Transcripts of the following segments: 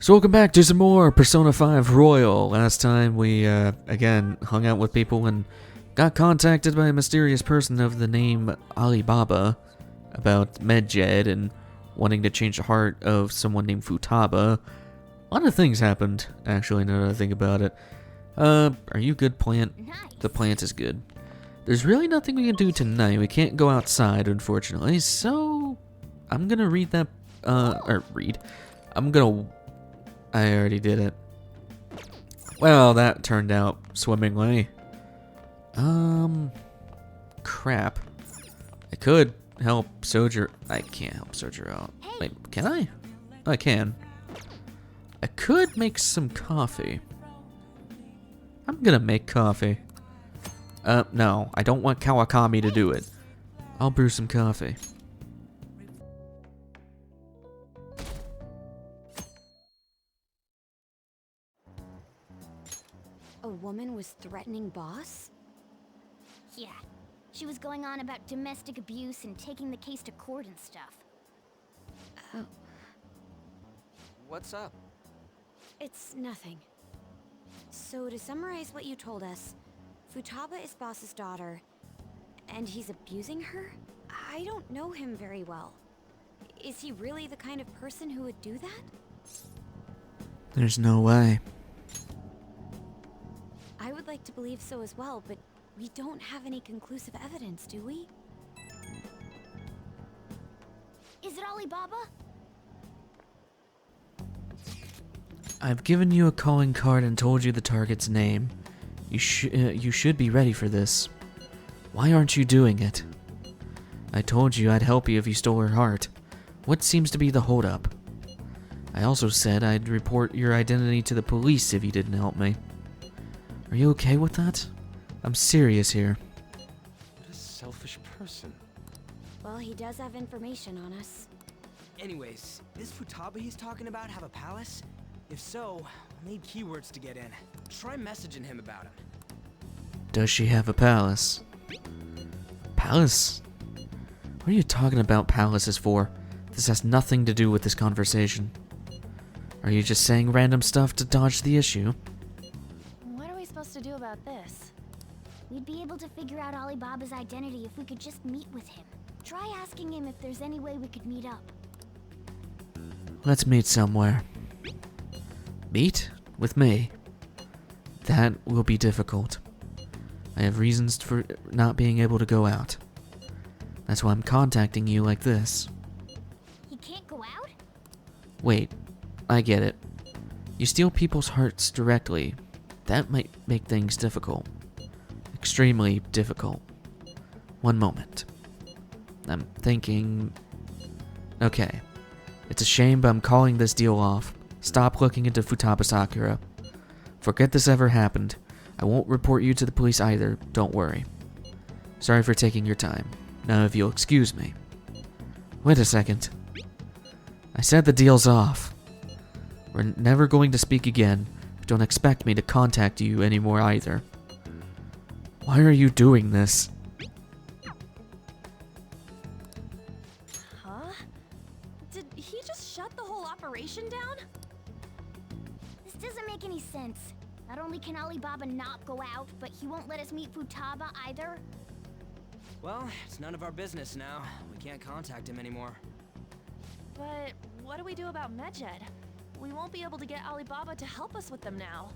So welcome back to some more Persona 5 Royal. Last time we, again, hung out with people and got contacted by a mysterious person of the name Alibaba about Medjed and wanting to change the heart of someone named Futaba. A lot of things happened, actually, now that I think about it. Are you good, plant? Nice. The plant is good. There's really nothing we can do tonight. We can't go outside, unfortunately, so I'm gonna read that, I already did it. Well, that turned out swimmingly. Crap. I could help Sojiro. I can't help Sojiro out. Wait, can I? I can. I could make some coffee. I'm gonna make coffee. No, I don't want Kawakami to do it. I'll brew some coffee. A woman was threatening boss? Yeah, she was going on about domestic abuse and taking the case to court and stuff. Oh, What's up? it's nothing. So to summarize what you told us, Futaba is boss's daughter, and he's abusing her? I don't know him very well. Is he really the kind of person who would do that? There's no way. I would like to believe so as well, but we don't have any conclusive evidence, do we? Is it Alibaba? I've given you a calling card and told you the target's name. You should be ready for this. Why aren't you doing it? I told you I'd help you if you stole her heart. What seems to be the holdup? I also said I'd report your identity to the police if you didn't help me. Are you okay with that? I'm serious here. What a selfish person. Well, he does have information on us. Anyways, does Futaba he's talking about have a palace? If so, we'll need keywords to get in. Try messaging him about him. Does she have a palace? Palace? What are you talking about palaces for? This has nothing to do with this conversation. Are you just saying random stuff to dodge the issue? What are we supposed to do about this? We'd be able to figure out Alibaba's identity if we could just meet with him. Try asking him if there's any way we could meet up. Let's meet somewhere. Meet? With me? That will be difficult. I have reasons for not being able to go out. That's why I'm contacting you like this. He can't go out? Wait, I get it. You steal people's hearts directly. That might make things difficult. Extremely difficult. One moment. I'm thinking... Okay. It's a shame, but I'm calling this deal off. Stop looking into Futaba Sakura. Forget this ever happened. I won't report you to the police either, don't worry. Sorry for taking your time. Now if you'll excuse me. Wait a second. I said the deal's off. We're never going to speak again. Don't expect me to contact you anymore either. Why are you doing this? Huh? Did he just shut the whole operation down? This doesn't make any sense. Not only can Alibaba not go out, but he won't let us meet Futaba either. Well, it's none of our business now. We can't contact him anymore. But what do we do about Medjed? We won't be able to get Alibaba to help us with them now.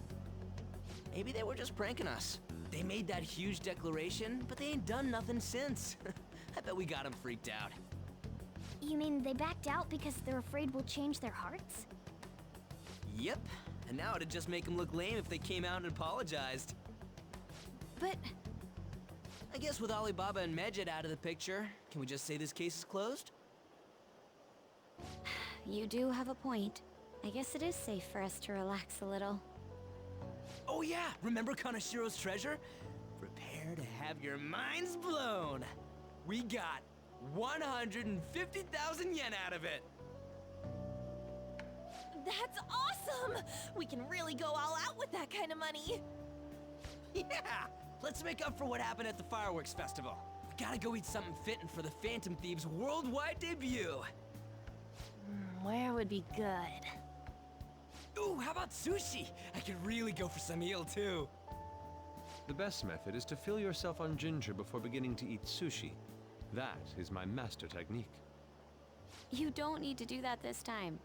Maybe they were just pranking us. They made that huge declaration, but they ain't done nothing since. I bet we got them freaked out. You mean they backed out because they're afraid we'll change their hearts? Yep. And now it'd just make them look lame if they came out and apologized. But I guess with Alibaba and Medjed out of the picture, can we just say this case is closed? You do have a point. I guess it is safe for us to relax a little. Oh yeah, remember Kanashiro's treasure? Prepare to have your minds blown. We got 150,000 yen out of it. that's awesome! We can really go all out with that kind of money. Yeah, let's make up for what happened at the fireworks festival. We gotta go eat something fitting for the Phantom Thieves' worldwide debut. Where would be good? how about sushi? I could really go for some eel too. The best method is to fill yourself on ginger before beginning to eat sushi. That is my master technique. You don't need to do that this time.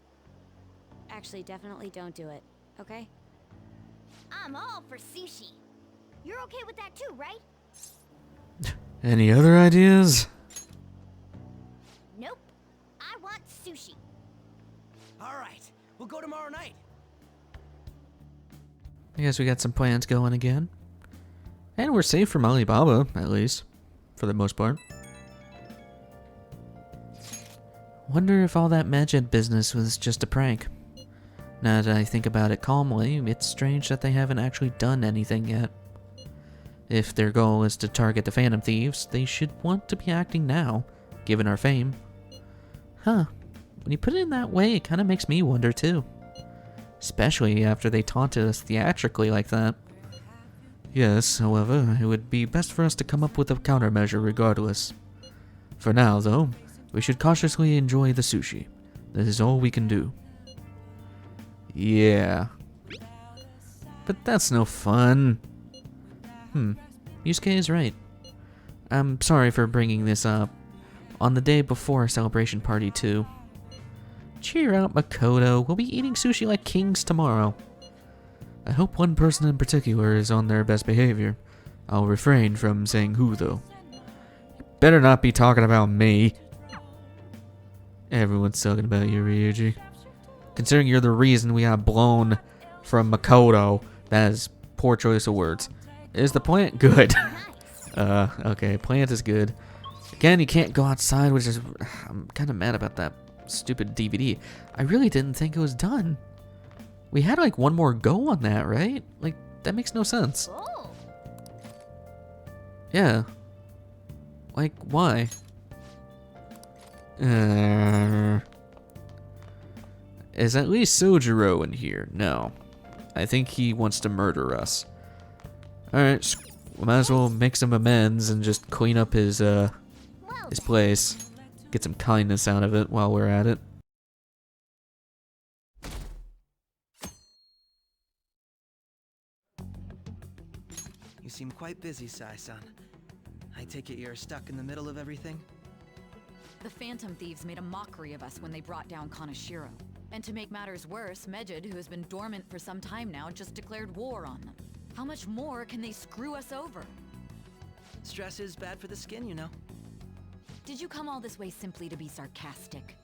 Actually, definitely don't do it, okay? I'm all for sushi. You're okay with that too, right? Any other ideas? Nope. I want sushi. All right, we'll go tomorrow night. I guess we got some plans going again. And we're safe from Alibaba, at least. For the most part. Wonder if all that Medjed business was just a prank. Now that I think about it calmly, it's strange that they haven't actually done anything yet. If their goal is to target the Phantom Thieves, they should want to be acting now, given our fame. Huh. When you put it in that way, it kind of makes me wonder too. Especially after they taunted us theatrically like that. Yes, however, it would be best for us to come up with a countermeasure regardless. For now, though, we should cautiously enjoy the sushi. This is all we can do. Yeah. But that's no fun. Yusuke is right. I'm sorry for bringing this up. On the day before our celebration party, too. Cheer out, Makoto. We'll be eating sushi like kings tomorrow. I hope one person in particular is on their best behavior. I'll refrain from saying who, though. You better not be talking about me. Everyone's talking about you, Ryuji. Considering you're the reason we got blown from Makoto, that is poor choice of words. Is the plant good? Okay, plant is good. Again, you can't go outside, which is... I'm kind of mad about that stupid DVD. I really didn't think it was done. We had like one more go on that, right? Like, that makes no sense. Oh. Yeah. Like, why? Is at least Sojiro in here? No. I think he wants to murder us. Alright, we might as well make some amends and just clean up his place. Get some kindness out of it while we're at it. You seem quite busy, Sai-san. I take it you're stuck in the middle of everything? The Phantom Thieves made a mockery of us when they brought down Kaneshiro. And to make matters worse, Medjed, who has been dormant for some time now, just declared war on them. How much more can they screw us over? Stress is bad for the skin, you know. Did you come all this way simply to be sarcastic?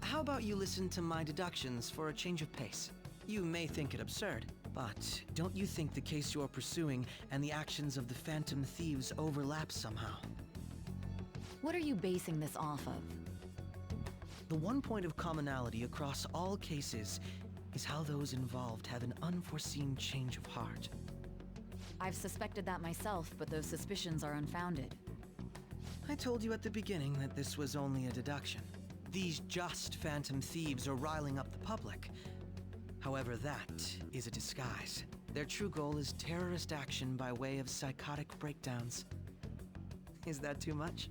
How about you listen to my deductions for a change of pace? You may think it absurd, but don't you think the case you're pursuing and the actions of the Phantom Thieves overlap somehow? What are you basing this off of? The one point of commonality across all cases is how those involved have an unforeseen change of heart. I've suspected that myself, but those suspicions are unfounded. I told you at the beginning that this was only a deduction. These just Phantom Thieves are riling up the public. However, that is a disguise. Their true goal is terrorist action by way of psychotic breakdowns. Is that too much?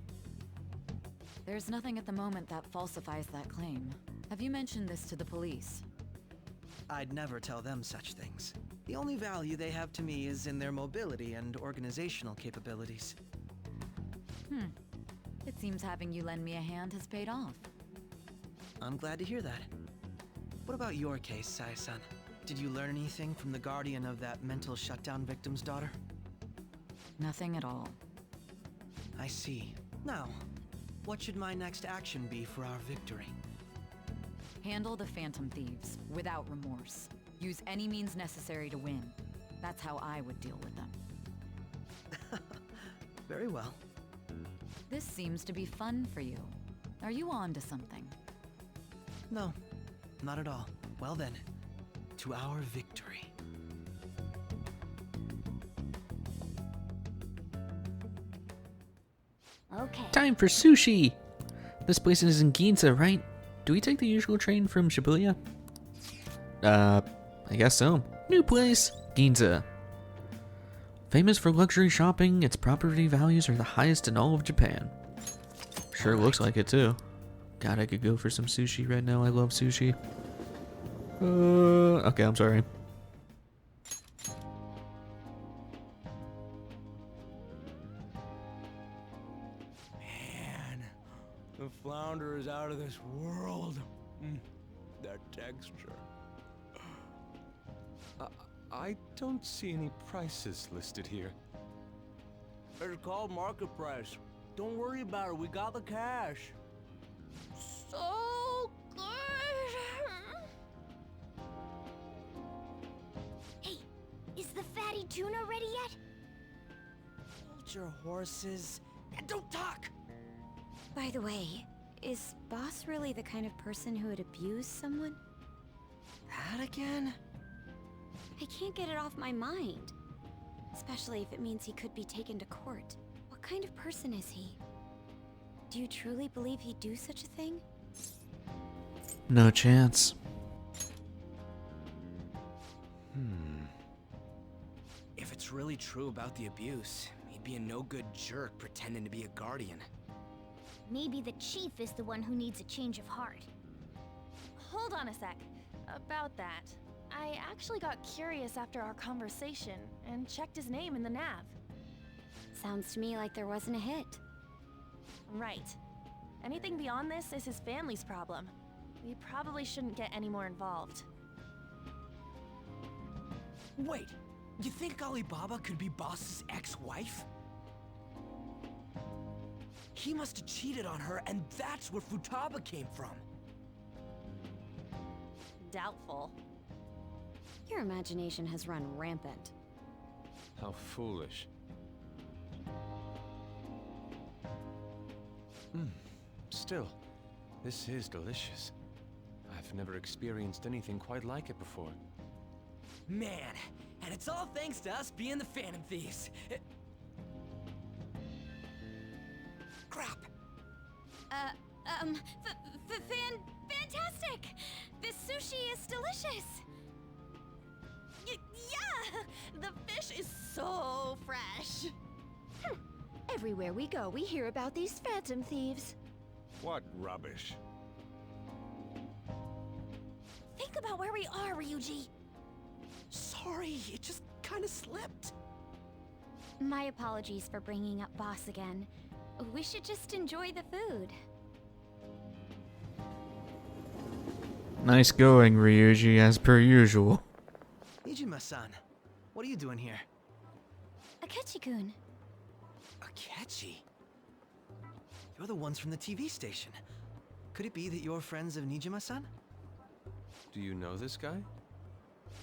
There's nothing at the moment that falsifies that claim. Have you mentioned this to the police? I'd never tell them such things. The only value they have to me is in their mobility and organizational capabilities. It seems having you lend me a hand has paid off. I'm glad to hear that. What about your case, Sai-san? Did you learn anything from the guardian of that mental shutdown victim's daughter? Nothing at all. I see. Now, what should my next action be for our victory? Handle the Phantom Thieves, without remorse. Use any means necessary to win. That's how I would deal with them. Very well. This seems to be fun for you. Are you on to something? No, not at all. Well then, to our victory. Okay. Time for sushi! This place is in Ginza, right? Do we take the usual train from Shibuya? I guess so. New place, Ginza. Famous for luxury shopping, its property values are the highest in all of Japan. Sure looks like it too. God, I could go for some sushi right now. I love sushi. Okay, I'm sorry. Man, the flounder is out of this world. That texture. I don't see any prices listed here. It's called market price. Don't worry about it, we got the cash. So good. Hey, is the fatty tuna ready yet? Hold your horses and don't talk! By the way, is Boss really the kind of person who would abuse someone? That again? I can't get it off my mind. Especially if it means he could be taken to court. What kind of person is he? Do you truly believe he'd do such a thing? No chance. If it's really true about the abuse, he'd be a no-good jerk pretending to be a guardian. Maybe the chief is the one who needs a change of heart. Hold on a sec. About that, I actually got curious after our conversation and checked his name in the nav. Sounds to me like there wasn't a hit. Right. Anything beyond this is his family's problem. We probably shouldn't get any more involved. Wait, you think Alibaba could be Boss's ex-wife? He must have cheated on her, and that's where Futaba came from. Doubtful. Your imagination has run rampant. How foolish. Still, this is delicious. I've never experienced anything quite like it before. Man, and it's all thanks to us being the Phantom Thieves. Crap. Fantastic! This sushi is delicious! Yeah! The fish is so fresh. Everywhere we go, we hear about these phantom thieves. What rubbish. Think about where we are, Ryuji. Sorry, it just kind of slipped. My apologies for bringing up Boss again. We should just enjoy the food. Nice going, Ryuji, as per usual. Nijima-san, what are you doing here? Akechi-kun. Akechi? You're the ones from the TV station. Could it be that you're friends of Nijima-san? Do you know this guy?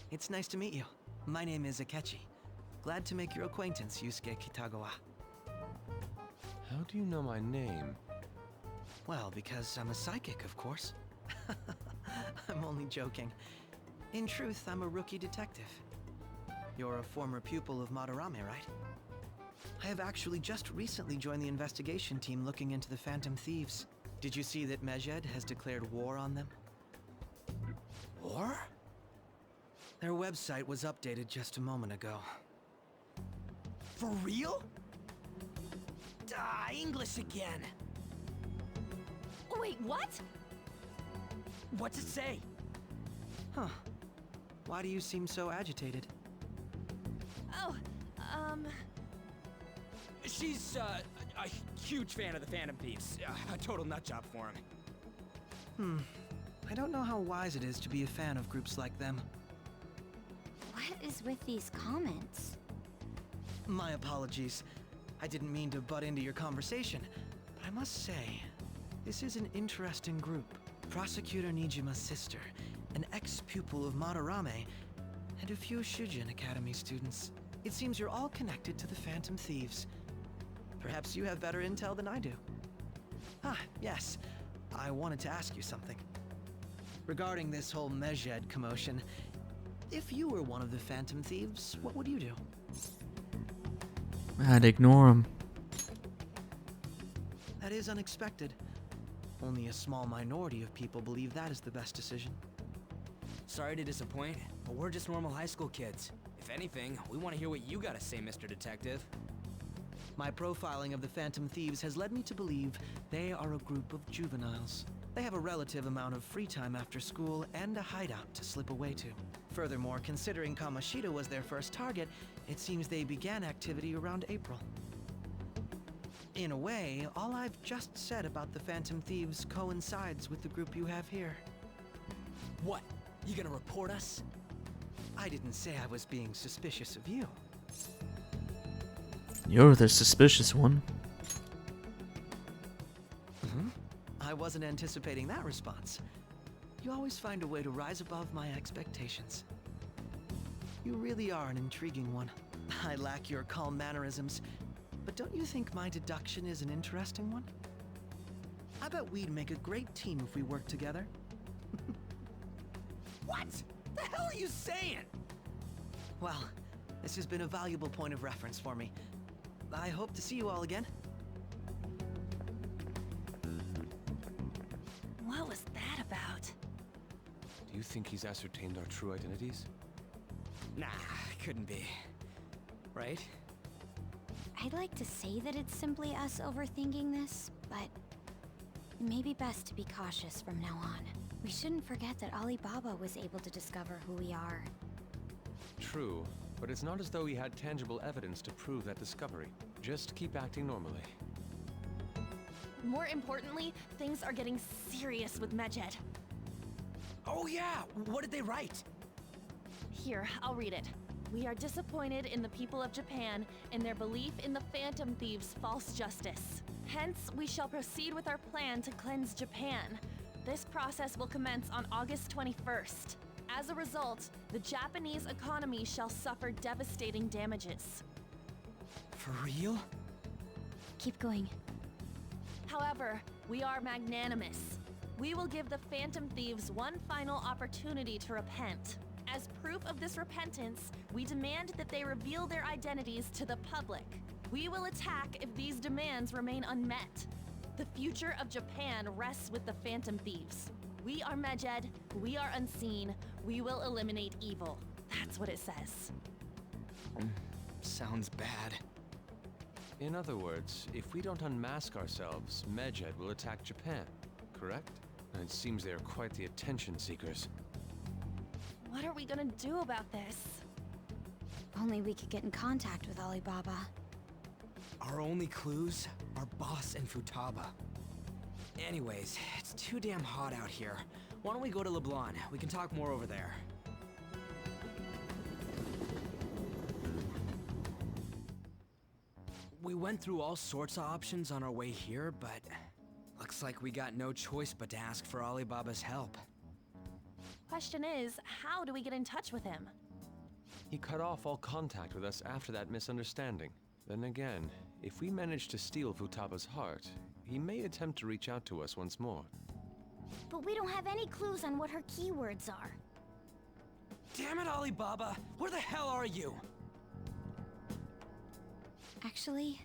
It's nice to meet you. My name is Akechi. Glad to make your acquaintance, Yusuke Kitagawa. How do you know my name? Well, because I'm a psychic, of course. I'm only joking. In truth, I'm a rookie detective. You're a former pupil of Madarame, right? I have actually just recently joined the investigation team looking into the Phantom Thieves. Did you see that Medjed has declared war on them? War? Their website was updated just a moment ago. For real? English again. Wait, what? What's it say? Huh. Why do you seem so agitated? Oh, She's, a huge fan of the Phantom Thieves. A total nutjob for him. I don't know how wise it is to be a fan of groups like them. What is with these comments? My apologies. I didn't mean to butt into your conversation, but I must say, this is an interesting group. Prosecutor Nijima's sister, an ex-pupil of Madarame, and a few Shujin Academy students. It seems you're all connected to the Phantom Thieves. Perhaps you have better intel than I do. Ah, yes. I wanted to ask you something. Regarding this whole Medjed commotion, if you were one of the Phantom Thieves, what would you do? I'd ignore him. That is unexpected. Only a small minority of people believe that is the best decision. Sorry to disappoint, but we're just normal high school kids. If anything, we want to hear what you gotta say, Mr. Detective. My profiling of the Phantom Thieves has led me to believe they are a group of juveniles. They have a relative amount of free time after school and a hideout to slip away to. Furthermore, considering Kamoshida was their first target, it seems they began activity around April. In a way, all I've just said about the Phantom Thieves coincides with the group you have here. What? You gonna report us? I didn't say I was being suspicious of you. You're the suspicious one. I wasn't anticipating that response. You always find a way to rise above my expectations. You really are an intriguing one. I lack your calm mannerisms, but don't you think my deduction is an interesting one? I bet we'd make a great team if we worked together. What? The hell are you saying? Well, this has been a valuable point of reference for me. I hope to see you all again. What was that about? Do you think he's ascertained our true identities? Nah, couldn't be. Right? I'd like to say that it's simply us overthinking this, but it may be best to be cautious from now on. We shouldn't forget that Alibaba was able to discover who we are. True, but it's not as though he had tangible evidence to prove that discovery. Just keep acting normally. More importantly, things are getting serious with Medjed. Oh yeah, what did they write? Here, I'll read it. We are disappointed in the people of Japan in their belief in the Phantom Thieves' false justice. Hence, we shall proceed with our plan to cleanse Japan. This process will commence on August 21st. As a result, the Japanese economy shall suffer devastating damages. For real? Keep going. However, we are magnanimous. We will give the Phantom Thieves one final opportunity to repent. As proof of this repentance, we demand that they reveal their identities to the public. We will attack if these demands remain unmet. The future of Japan rests with the Phantom Thieves. We are Medjed, we are unseen, we will eliminate evil. That's what it says. Sounds bad. In other words, if we don't unmask ourselves, Medjed will attack Japan, correct? And it seems they are quite the attention seekers. What are we gonna do about this? Only we could get in contact with Alibaba. Our only clues are Boss and Futaba. Anyways, it's too damn hot out here. Why don't we go to Leblon? We can talk more over there. We went through all sorts of options on our way here, but looks like we got no choice but to ask for Alibaba's help. Question is, how do we get in touch with him? He cut off all contact with us after that misunderstanding. Then again, if we manage to steal Futaba's heart, he may attempt to reach out to us once more. But we don't have any clues on what her keywords are. Damn it, Alibaba! Where the hell are you? Actually,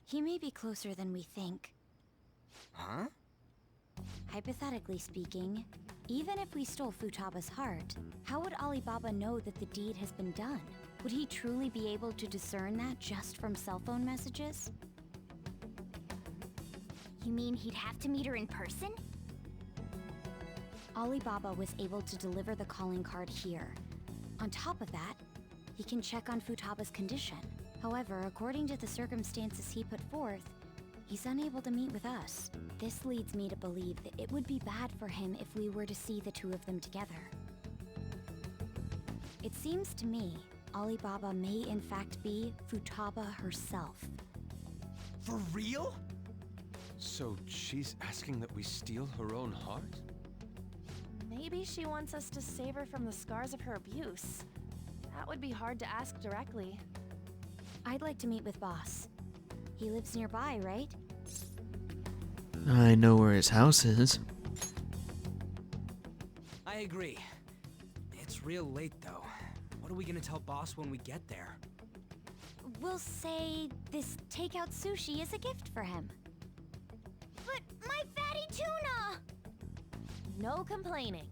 he may be closer than we think. Huh? Hypothetically speaking, even if we stole Futaba's heart, how would Alibaba know that the deed has been done? Would he truly be able to discern that just from cell phone messages? You mean he'd have to meet her in person? Alibaba was able to deliver the calling card here. On top of that, he can check on Futaba's condition. However, according to the circumstances he put forth, he's unable to meet with us. This leads me to believe that it would be bad for him if we were to see the two of them together. It seems to me Alibaba may in fact be Futaba herself. For real? So she's asking that we steal her own heart? Maybe she wants us to save her from the scars of her abuse. That would be hard to ask directly. I'd like to meet with Boss. He lives nearby, right? I know where his house is. I agree. It's real late though. What are we gonna tell Boss when we get there? We'll say this takeout sushi is a gift for him. But my fatty tuna! No complaining.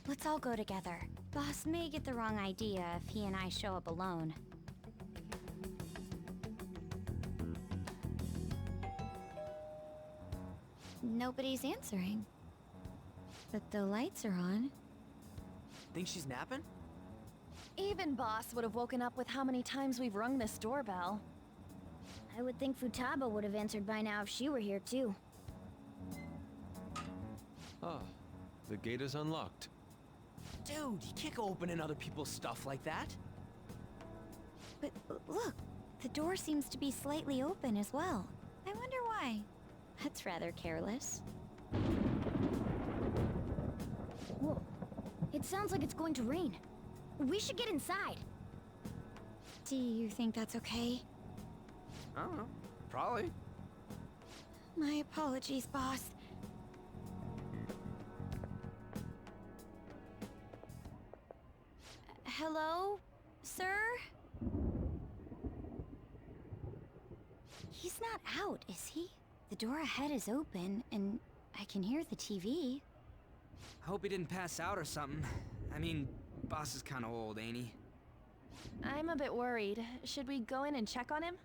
Let's all go together. Boss may get the wrong idea if he and I show up alone. Nobody's answering. But the lights are on. Think she's napping? Even Boss would have woken up with how many times we've rung this doorbell. I would think Futaba would have answered by now if she were here too. Ah, the gate is unlocked. Dude, you can't go opening other people's stuff like that. But look, the door seems to be slightly open as well. I wonder why. That's rather careless. Whoa. It sounds like it's going to rain. We should get inside. Do you think that's okay? I don't know. Probably. My apologies, boss. Hello, sir? He's not out, is he? The door ahead is open, and I can hear the TV. I hope he didn't pass out or something. I mean, boss is kinda old, ain't he? I'm a bit worried. Should we go in and check on him?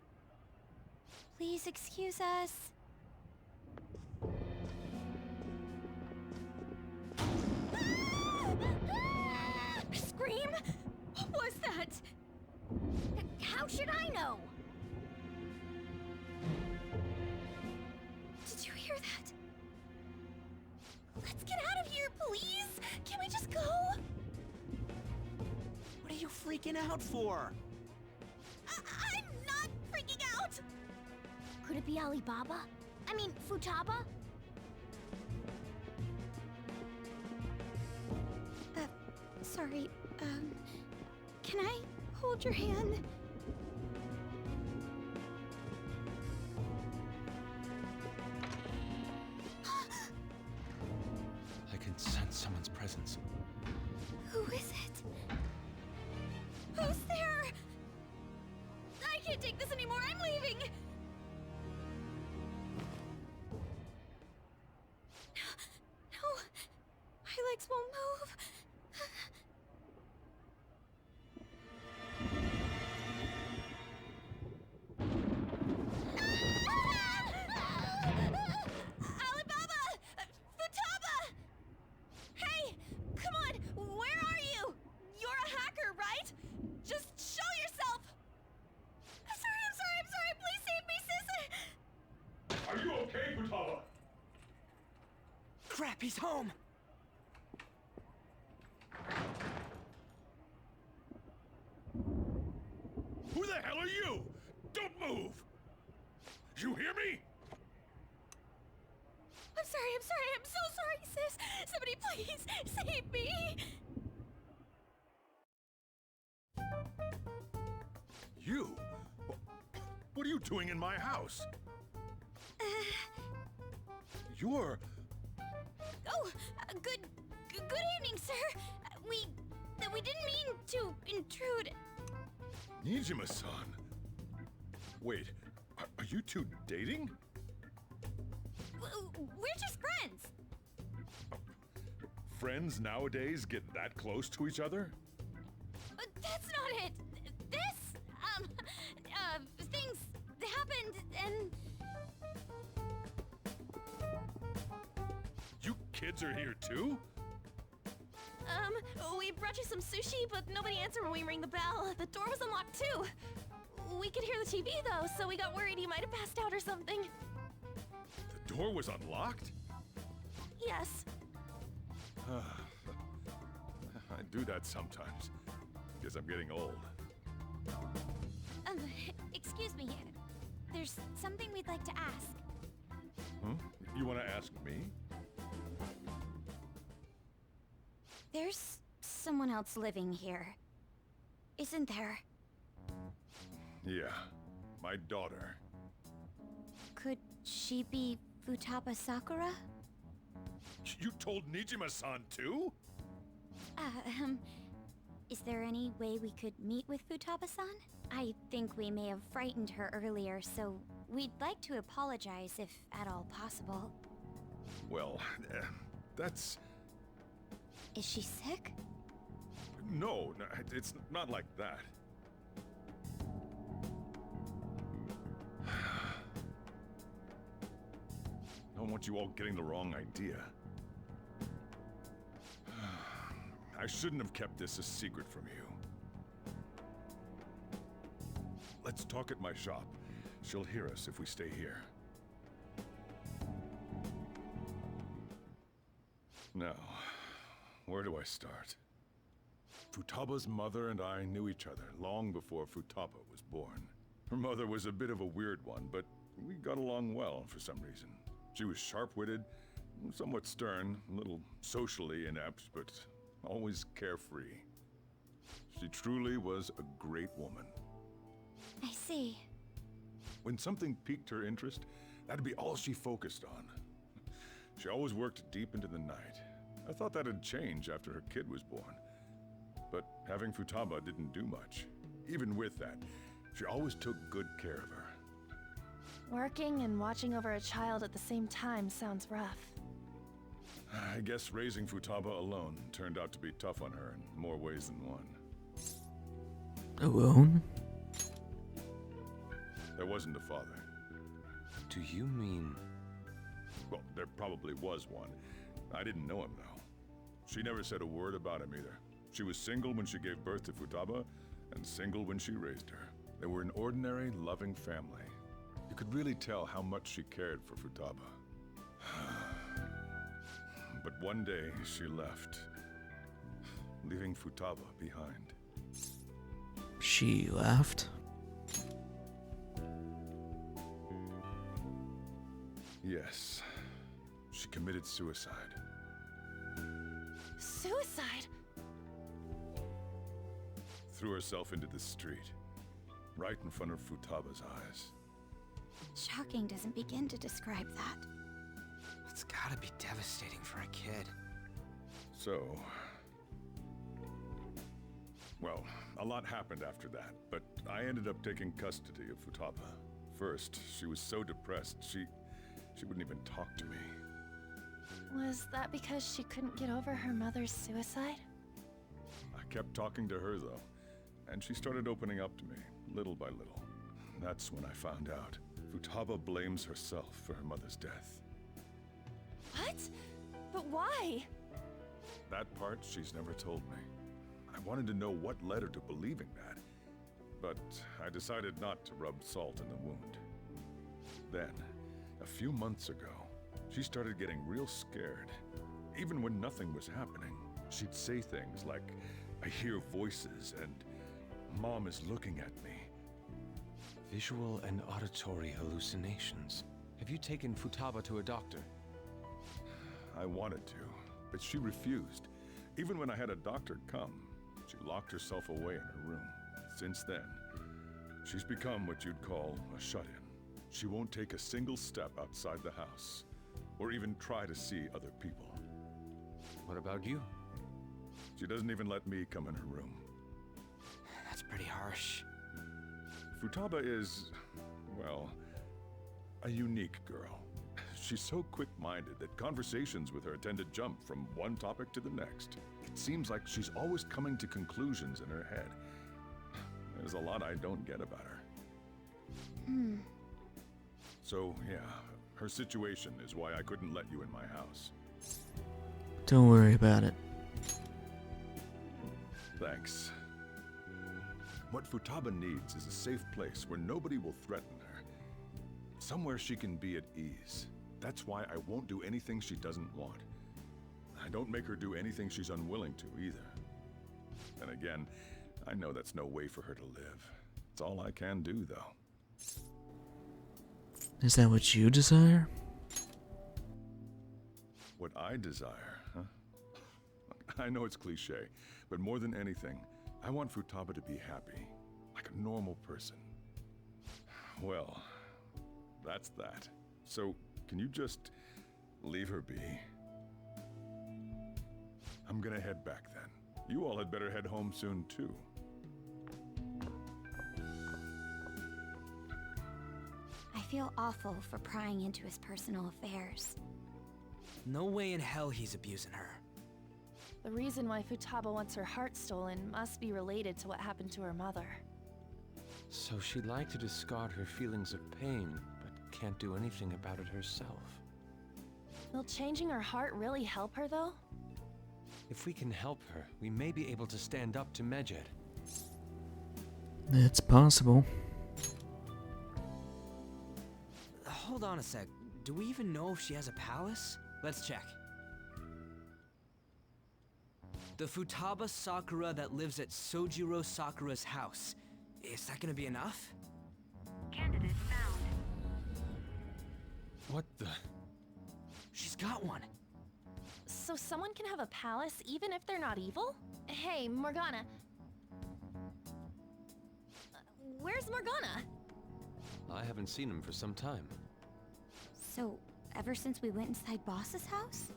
Please excuse us. Scream? What was that? How should I know? Did you hear that? Let's get out of here, please! Can we just go? What are you freaking out for? I'm not freaking out! Could it be Alibaba? I mean, Futaba? Sorry, can I hold your hand? I can sense someone's presence. Who is it? Who's there? I can't take this anymore, I'm leaving! No, my legs won't move. Alibaba! Futaba! Hey! Come on! Where are you? You're a hacker, right? Just show yourself! I'm sorry! Please save me, sis! Are you okay, Futaba? Crap, he's home! Who the hell are you? Don't move! You hear me? I'm so sorry, sis! Somebody please save me! You? What are you doing in my house? You're... Oh, good evening, sir. We didn't mean to intrude. Nijima-san. Wait, are you two dating? We're just friends. Friends nowadays get that close to each other? That's not it. This, things happened and... You kids are here too? We brought you some sushi, but nobody answered when we rang the bell. The door was unlocked too. We could hear the TV though, so we got worried you might have passed out or something. The door was unlocked? Yes. I do that sometimes. Guess I'm getting old. Excuse me. There's something we'd like to ask. Huh? You want to ask me? There's someone else living here, isn't there? Yeah, my daughter. Could she be Futaba Sakura? You told Nijima-san too? Is there any way we could meet with Futaba-san? I think we may have frightened her earlier, so we'd like to apologize if at all possible. Well, that's... Is she sick? No, it's not like that. I don't want you all getting the wrong idea. I shouldn't have kept this a secret from you. Let's talk at my shop. She'll hear us if we stay here. Now, where do I start? Futaba's mother and I knew each other long before Futaba was born. Her mother was a bit of a weird one, but we got along well for some reason. She was sharp-witted, somewhat stern, a little socially inept, but always carefree. She truly was a great woman. I see. When something piqued her interest, that'd be all she focused on. She always worked deep into the night. I thought that'd change after her kid was born. But having Futaba didn't do much. Even with that, she always took good care of her. Working and watching over a child at the same time sounds rough. I guess raising Futaba alone turned out to be tough on her in more ways than one. Alone? There wasn't a father. Do you mean... Well, there probably was one. I didn't know him, though. She never said a word about him either. She was single when she gave birth to Futaba, and single when she raised her. They were an ordinary, loving family. You could really tell how much she cared for Futaba. But one day, she left, leaving Futaba behind. She left? Yes. She committed suicide. Suicide? Threw herself into the street, right in front of Futaba's eyes. Shocking doesn't begin to describe that. It's gotta be devastating for a kid. So... Well, a lot happened after that, but I ended up taking custody of Futaba. First, she was so depressed, she wouldn't even talk to me. Was that because she couldn't get over her mother's suicide? I kept talking to her, though, and she started opening up to me, little by little. That's when I found out. Futaba blames herself for her mother's death. What? But why? That part she's never told me. I wanted to know what led her to believing that, but I decided not to rub salt in the wound. Then, a few months ago, she started getting real scared. Even when nothing was happening, she'd say things like, "I hear voices," and "Mom is looking at me." Visual and auditory hallucinations. Have you taken Futaba to a doctor? I wanted to, but she refused. Even when I had a doctor come, she locked herself away in her room. Since then, she's become what you'd call a shut-in. She won't take a single step outside the house, or even try to see other people. What about you? She doesn't even let me come in her room. That's pretty harsh. Futaba is, well, a unique girl. She's so quick-minded that conversations with her tend to jump from one topic to the next. It seems like she's always coming to conclusions in her head. There's a lot I don't get about her. So, yeah, her situation is why I couldn't let you in my house. Don't worry about it. Thanks. What Futaba needs is a safe place where nobody will threaten her. Somewhere she can be at ease. That's why I won't do anything she doesn't want. I don't make her do anything she's unwilling to, either. And again, I know that's no way for her to live. It's all I can do, though. Is that what you desire? What I desire, huh? I know it's cliche, but more than anything, I want Futaba to be happy, like a normal person. Well, that's that. So, can you just leave her be? I'm gonna head back then. You all had better head home soon, too. I feel awful for prying into his personal affairs. No way in hell he's abusing her. The reason why Futaba wants her heart stolen must be related to what happened to her mother. So she'd like to discard her feelings of pain, but can't do anything about it herself. Will changing her heart really help her, though? If we can help her, we may be able to stand up to Medjed. It's possible. Hold on a sec. Do we even know if she has a palace? Let's check. The Futaba Sakura that lives at Sojiro Sakura's house. Is that gonna be enough? Candidate found. What the? She's got one. So someone can have a palace even if they're not evil? Hey, Morgana. Where's Morgana? I haven't seen him for some time. So, ever since we went inside Boss's house?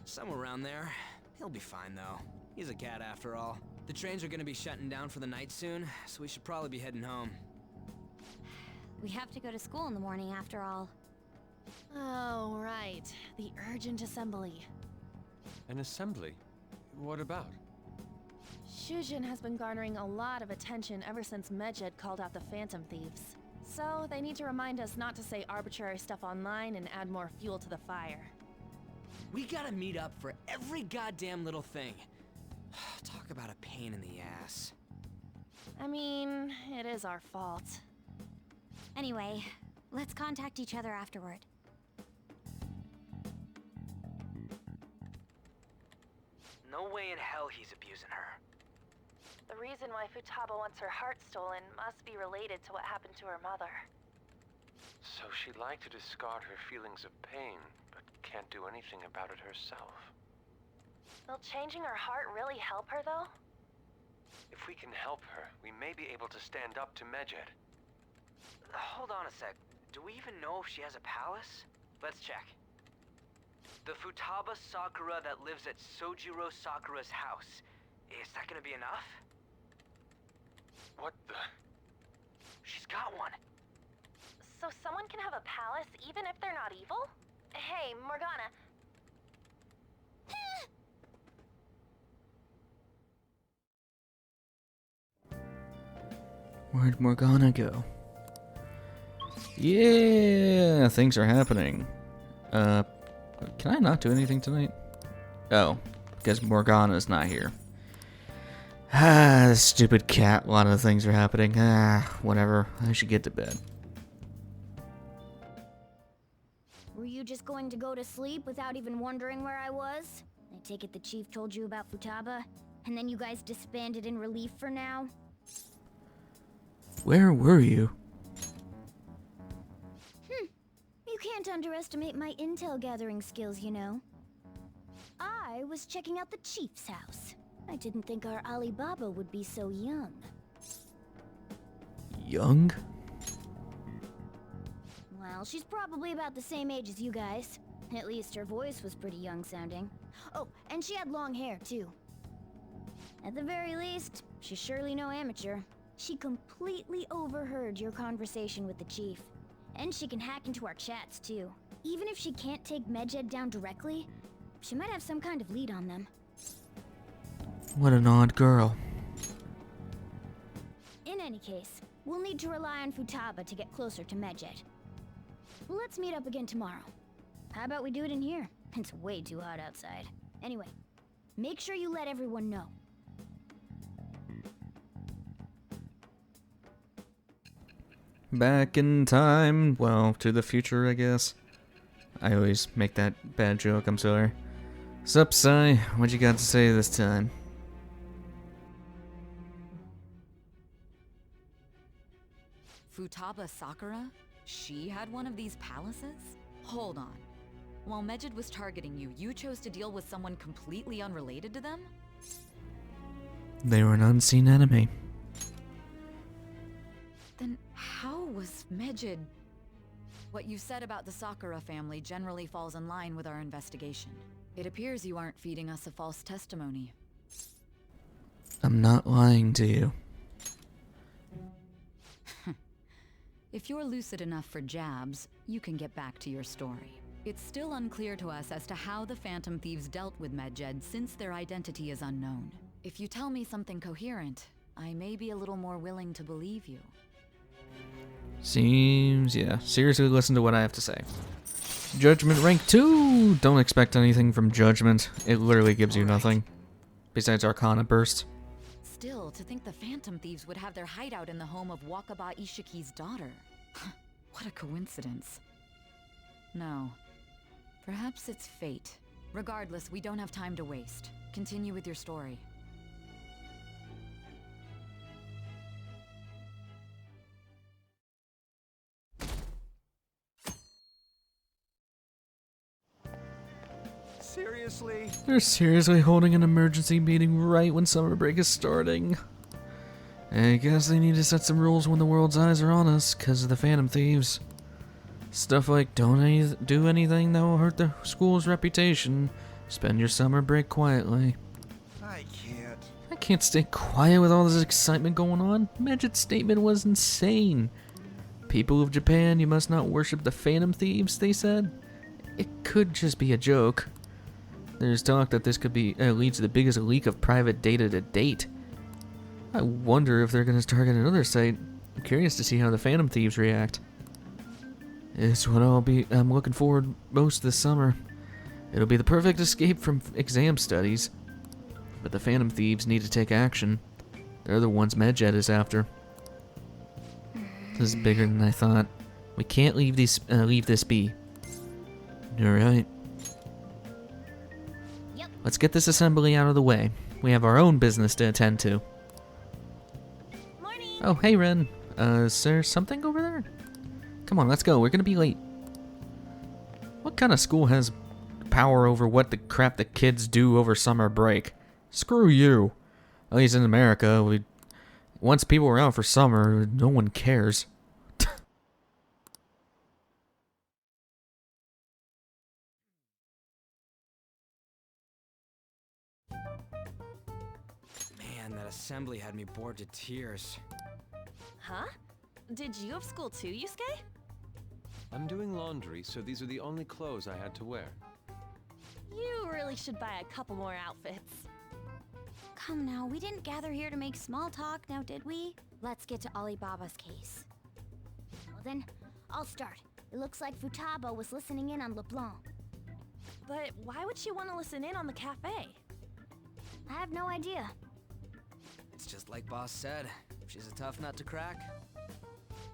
Somewhere around there. He'll be fine though. He's a cat after all. The trains are gonna be shutting down for the night soon, so we should probably be heading home. We have to go to school in the morning after all. Oh, right. The urgent assembly. An assembly? What about? Shujin has been garnering a lot of attention ever since Medjed called out the Phantom Thieves. So, they need to remind us not to say arbitrary stuff online and add more fuel to the fire. We gotta meet up for every goddamn little thing. Talk about a pain in the ass. I mean, it is our fault. Anyway, let's contact each other afterward. No way in hell he's abusing her. The reason why Futaba wants her heart stolen must be related to what happened to her mother. So she'd like to discard her feelings of pain, but can't do anything about it herself. Will changing her heart really help her, though? If we can help her, we may be able to stand up to Medjed. Hold on a sec. Do we even know if she has a palace? Let's check. The Futaba Sakura that lives at Sojiro Sakura's house. Is that gonna be enough? What the? She's got one. So someone can have a palace even if they're not evil? Hey, Morgana. Where'd Morgana go? Yeah, things are happening. Can I not do anything tonight? Oh, because Morgana's not here. Ah, this stupid cat. A lot of things are happening. Ah, whatever. I should get to bed. Were you just going to go to sleep without even wondering where I was? I take it the chief told you about Futaba, and then you guys disbanded in relief for now? Where were you? You can't underestimate my intel gathering skills, you know. I was checking out the chief's house. I didn't think our Alibaba would be so young. Young? Well, she's probably about the same age as you guys. At least her voice was pretty young sounding. Oh, and she had long hair, too. At the very least, she's surely no amateur. She completely overheard your conversation with the chief. And she can hack into our chats, too. Even if she can't take Medjed down directly, she might have some kind of lead on them. What an odd girl. In any case, we'll need to rely on Futaba to get closer to Medjed. Let's meet up again tomorrow. How about we do it in here? It's way too hot outside. Anyway, make sure you let everyone know. Back in time. Well, to the future, I guess. I always make that bad joke, I'm sorry. Sup, Sai? What you got to say this time? Futaba Sakura? She had one of these palaces? Hold on. While Medjed was targeting you, you chose to deal with someone completely unrelated to them? They were an unseen enemy. Then how was Medjed... What you said about the Sakura family generally falls in line with our investigation. It appears you aren't feeding us a false testimony. I'm not lying to you. If you're lucid enough for jabs, you can get back to your story. It's still unclear to us as to how the Phantom Thieves dealt with Medjed since their identity is unknown. If you tell me something coherent, I may be a little more willing to believe you. Seems, yeah. Seriously, listen to what I have to say. Judgment rank 2! Don't expect anything from Judgment. It literally gives you Alright. nothing. Besides Arcana Burst. Still, to think the Phantom Thieves would have their hideout in the home of Wakaba Ishiki's daughter. What a coincidence. No. Perhaps it's fate. Regardless, we don't have time to waste. Continue with your story. Seriously? They're seriously holding an emergency meeting right when summer break is starting. I guess they need to set some rules when the world's eyes are on us, because of the Phantom Thieves. Stuff like don't do anything that will hurt the school's reputation. Spend your summer break quietly. I can't stay quiet with all this excitement going on. Medjit's statement was insane. People of Japan, you must not worship the Phantom Thieves, they said. It could just be a joke. There's talk that this could be lead to the biggest leak of private data to date. I wonder if they're going to target another site. I'm curious to see how the Phantom Thieves react. It's what I'm looking forward most this summer. It'll be the perfect escape from exam studies. But the Phantom Thieves need to take action. They're the ones Medjed is after. This is bigger than I thought. We can't leave this be. Alright. Yep. Let's get this assembly out of the way. We have our own business to attend to. Morning! Oh, hey Ren. Is there something over there? Come on, let's go. We're gonna be late. What kind of school has power over what the crap the kids do over summer break? Screw you. At least in America, once people are out for summer, no one cares. Man, that assembly had me bored to tears. Huh? Did you have school too, Yusuke? I'm doing laundry, so these are the only clothes I had to wear. You really should buy a couple more outfits. Come now, we didn't gather here to make small talk, now did we? Let's get to Alibaba's case. Well then, I'll start. It looks like Futaba was listening in on LeBlanc. But why would she want to listen in on the cafe? I have no idea. It's just like Boss said. She's a tough nut to crack.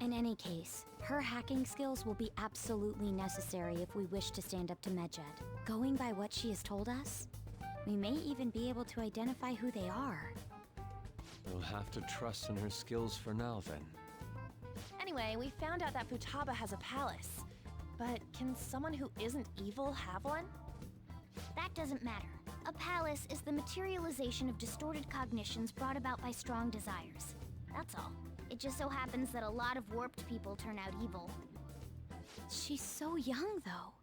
In any case, her hacking skills will be absolutely necessary if we wish to stand up to Medjed. Going by what she has told us, we may even be able to identify who they are. We'll have to trust in her skills for now, then. Anyway, we found out that Futaba has a palace. But can someone who isn't evil have one? That doesn't matter. A palace is the materialization of distorted cognitions brought about by strong desires. That's all. It just so happens that a lot of warped people turn out evil. She's so young, though.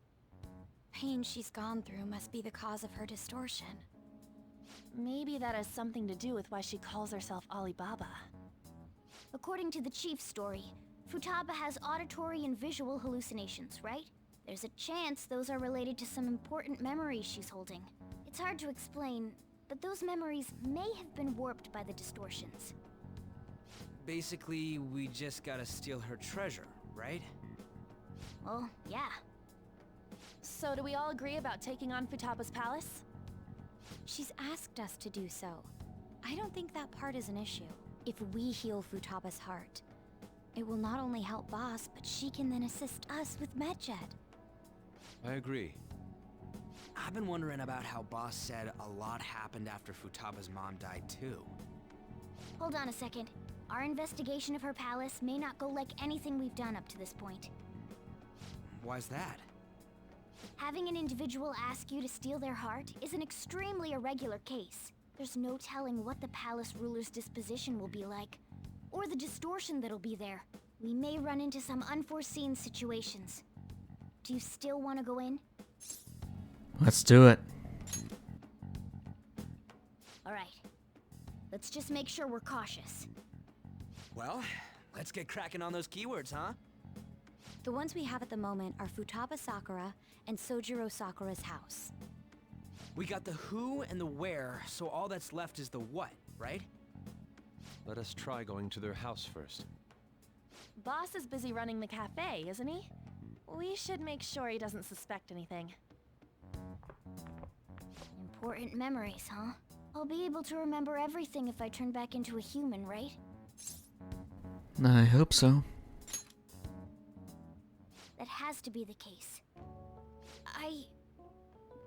Pain she's gone through must be the cause of her distortion. Maybe that has something to do with why she calls herself Alibaba. According to the chief's story, Futaba has auditory and visual hallucinations, right? There's a chance those are related to some important memories she's holding. It's hard to explain, but those memories may have been warped by the distortions. Basically, we just gotta steal her treasure, right? Well, yeah. So do we all agree about taking on Futaba's palace? She's asked us to do so. I don't think that part is an issue. If we heal Futaba's heart, it will not only help Boss, but she can then assist us with Medjed. I agree. I've been wondering about how Boss said a lot happened after Futaba's mom died too. Hold on a second. Our investigation of her palace may not go like anything we've done up to this point. Why's that? Having an individual ask you to steal their heart is an extremely irregular case. There's no telling what the palace ruler's disposition will be like, or the distortion that'll be there. We may run into some unforeseen situations. Do you still want to go in? Let's do it. Alright. Let's just make sure we're cautious. Well, let's get cracking on those keywords, huh? The ones we have at the moment are Futaba Sakura and Sojiro Sakura's house. We got the who and the where, so all that's left is the what, right? Let us try going to their house first. Boss is busy running the cafe, isn't he? We should make sure he doesn't suspect anything. Important memories, huh? I'll be able to remember everything if I turn back into a human, right? I hope so. That has to be the case. I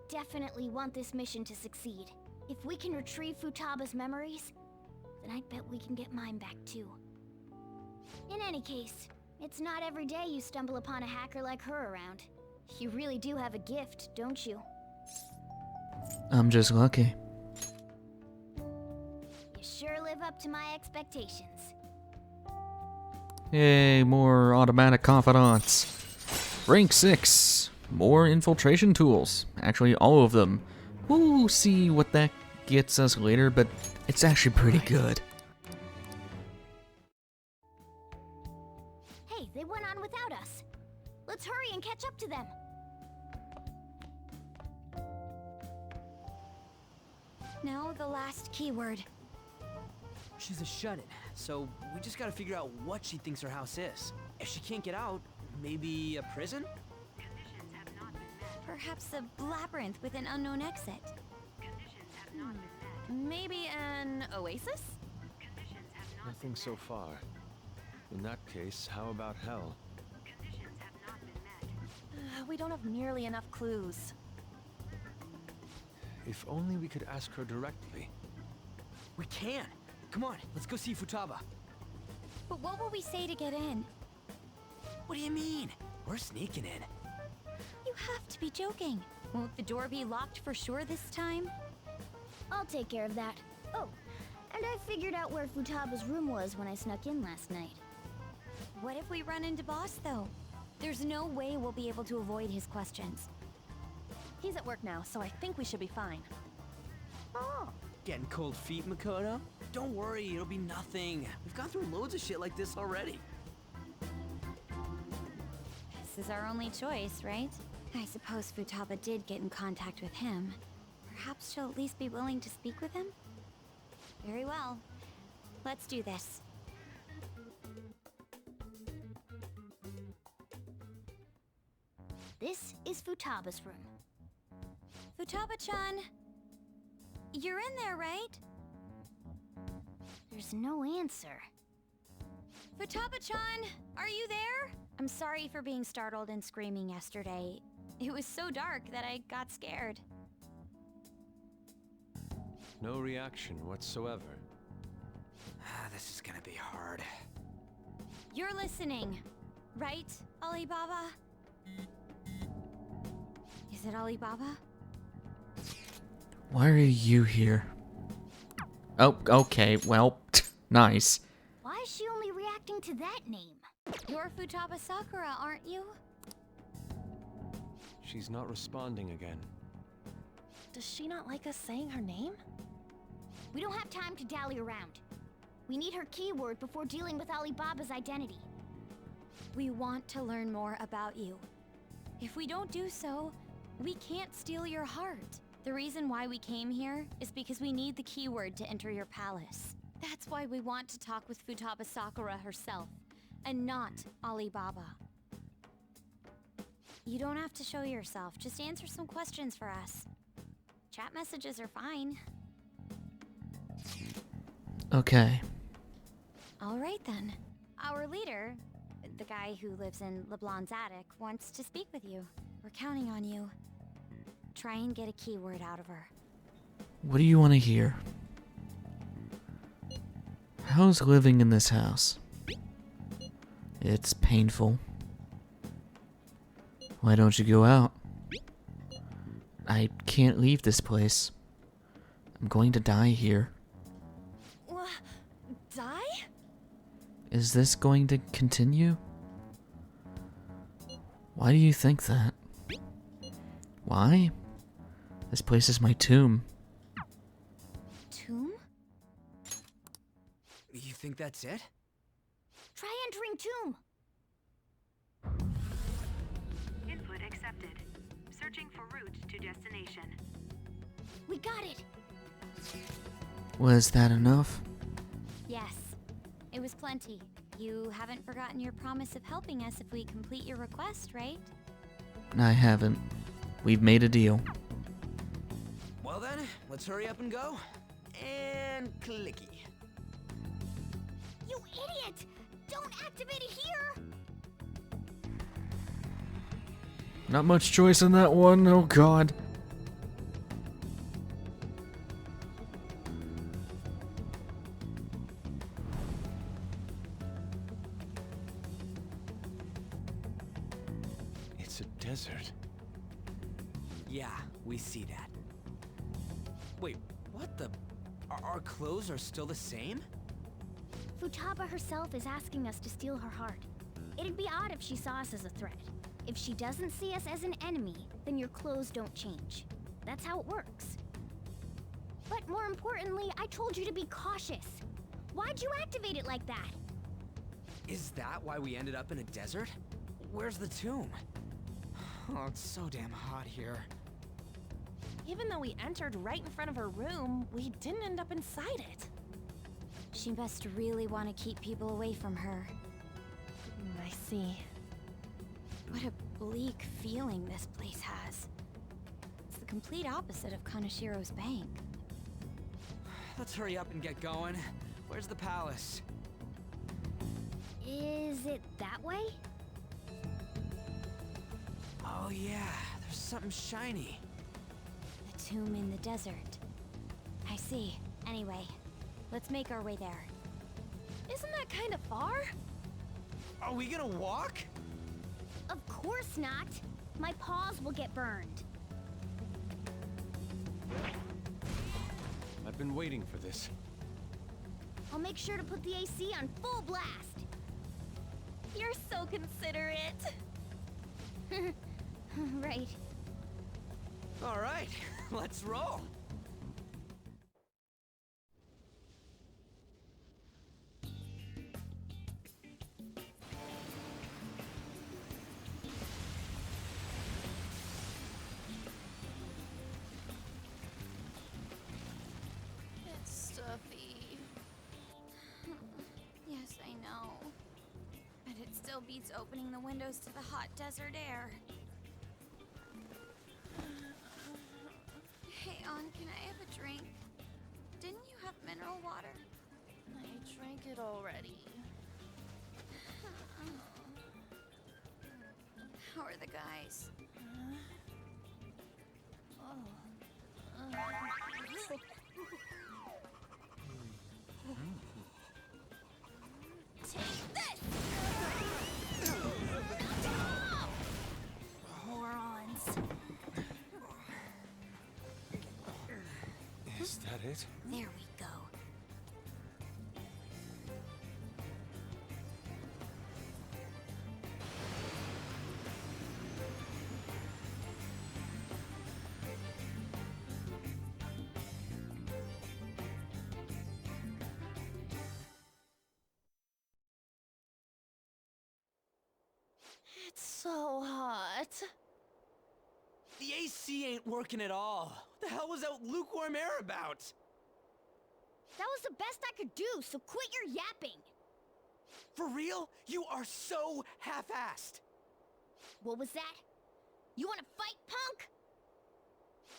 definitely want this mission to succeed. If we can retrieve Futaba's memories, then I bet we can get mine back too. In any case, it's not every day you stumble upon a hacker like her around. You really do have a gift, don't you? I'm just lucky. You sure live up to my expectations. Yay, more automatic confidants. Rank 6. More infiltration tools. Actually, all of them. We'll see what that gets us later, but it's actually pretty good. Hey, they went on without us. Let's hurry and catch up to them. Now the last keyword. She's a shut-in, so we just gotta figure out what she thinks her house is. If she can't get out, maybe a prison? Perhaps a labyrinth with an unknown exit. Maybe an oasis? Nothing so far. In that case, how about hell? We don't have nearly enough clues. If only we could ask her directly. We can! Come on, let's go see Futaba. But what will we say to get in? What do you mean? We're sneaking in. You have to be joking. Won't the door be locked for sure this time? I'll take care of that. Oh, and I figured out where Futaba's room was when I snuck in last night. What if we run into Boss, though? There's no way we'll be able to avoid his questions. He's at work now, so I think we should be fine. Oh, getting cold feet, Makoto? Don't worry, it'll be nothing. We've gone through loads of shit like this already. This is our only choice, right? I suppose Futaba did get in contact with him. Perhaps she'll at least be willing to speak with him? Very well. Let's do this. This is Futaba's room. Futaba-chan! You're in there, right? There's no answer. Futaba-chan! Are you there? I'm sorry for being startled and screaming yesterday. It was so dark that I got scared. No reaction whatsoever. This is gonna be hard. You're listening, right, Alibaba? Is it Alibaba? Why are you here? Oh, okay, well, nice. Why is she only reacting to that name? You're Futaba Sakura, aren't you? She's not responding again. Does she not like us saying her name? We don't have time to dally around. We need her keyword before dealing with Alibaba's identity. We want to learn more about you. If we don't do so, we can't steal your heart. The reason why we came here is because we need the keyword to enter your palace. That's why we want to talk with Futaba Sakura herself, and not Alibaba. You don't have to show yourself, just answer some questions for us. Chat messages are fine. Okay. All right then. Our leader, the guy who lives in LeBlanc's attic, wants to speak with you. We're counting on you. Try and get a keyword out of her. What do you want to hear? How's living in this house? It's painful. Why don't you go out? I can't leave this place. I'm going to die here. Die? Is this going to continue? Why do you think that? Why? This place is my tomb. Tomb? You think that's it? Try entering tomb. Input accepted. Searching for route to destination. We got it. Was that enough? Yes. It was plenty. You haven't forgotten your promise of helping us if we complete your request, right? I haven't. We've made a deal. Well then, let's hurry up and go. And clicky. You idiot! Don't activate it here! Not much choice in that one, oh god. It's a desert. Yeah, we see that. Wait, what the? Our clothes are still the same? Futaba herself is asking us to steal her heart. It'd be odd if she saw us as a threat. If she doesn't see us as an enemy, then your clothes don't change. That's how it works. But more importantly, I told you to be cautious. Why'd you activate it like that? Is that why we ended up in a desert? Where's the tomb? Oh, it's so damn hot here. Even though we entered right in front of her room, we didn't end up inside it. She must really want to keep people away from her. I see. What a bleak feeling this place has. It's the complete opposite of Kanashiro's bank. Let's hurry up and get going. Where's the palace? Is it that way? Oh yeah, there's something shiny. The tomb in the desert. I see. Anyway, let's make our way there. Isn't that kind of far? Are we gonna walk? Of course not. My paws will get burned. I've been waiting for this. I'll make sure to put the AC on full blast. You're so considerate. Right. All right, let's roll. It's stuffy. Yes, I know. But it still beats opening the windows to the hot desert air. Hey, On, can I have a drink? Didn't you have mineral water? I drank it already. How are the guys? Take this! Morons. Is that it? There we go. It's so hot. The AC ain't working at all. What the hell was that lukewarm air about? That was the best I could do, so quit your yapping. For real? You are so half-assed. What was that? You wanna fight, punk?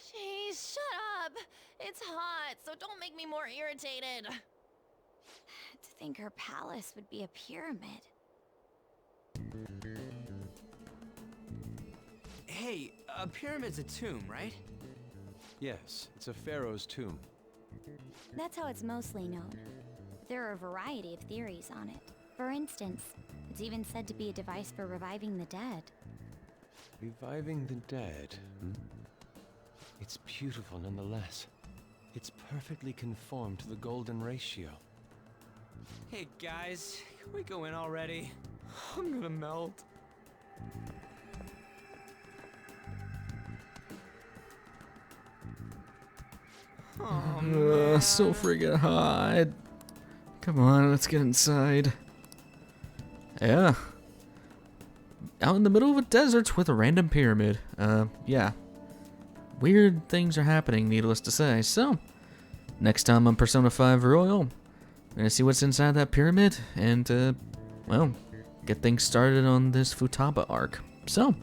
Jeez, shut up. It's hot, so don't make me more irritated. To think her palace would be a pyramid. Hey, a pyramid's a tomb, right? Yes, it's a pharaoh's tomb. That's how it's mostly known. There are a variety of theories on it. For instance, it's even said to be a device for reviving the dead. Reviving the dead, hmm? It's beautiful nonetheless. It's perfectly conformed to the golden ratio. Hey guys, can we go in already? I'm gonna melt. Oh, man. So friggin' hot. Come on, let's get inside. Yeah. Out in the middle of a desert with a random pyramid. Yeah. Weird things are happening, needless to say. So, next time on Persona 5 Royal, we're gonna see what's inside that pyramid and, well, get things started on this Futaba arc. So,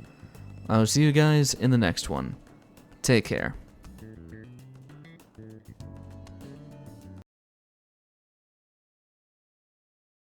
I'll see you guys in the next one. Take care.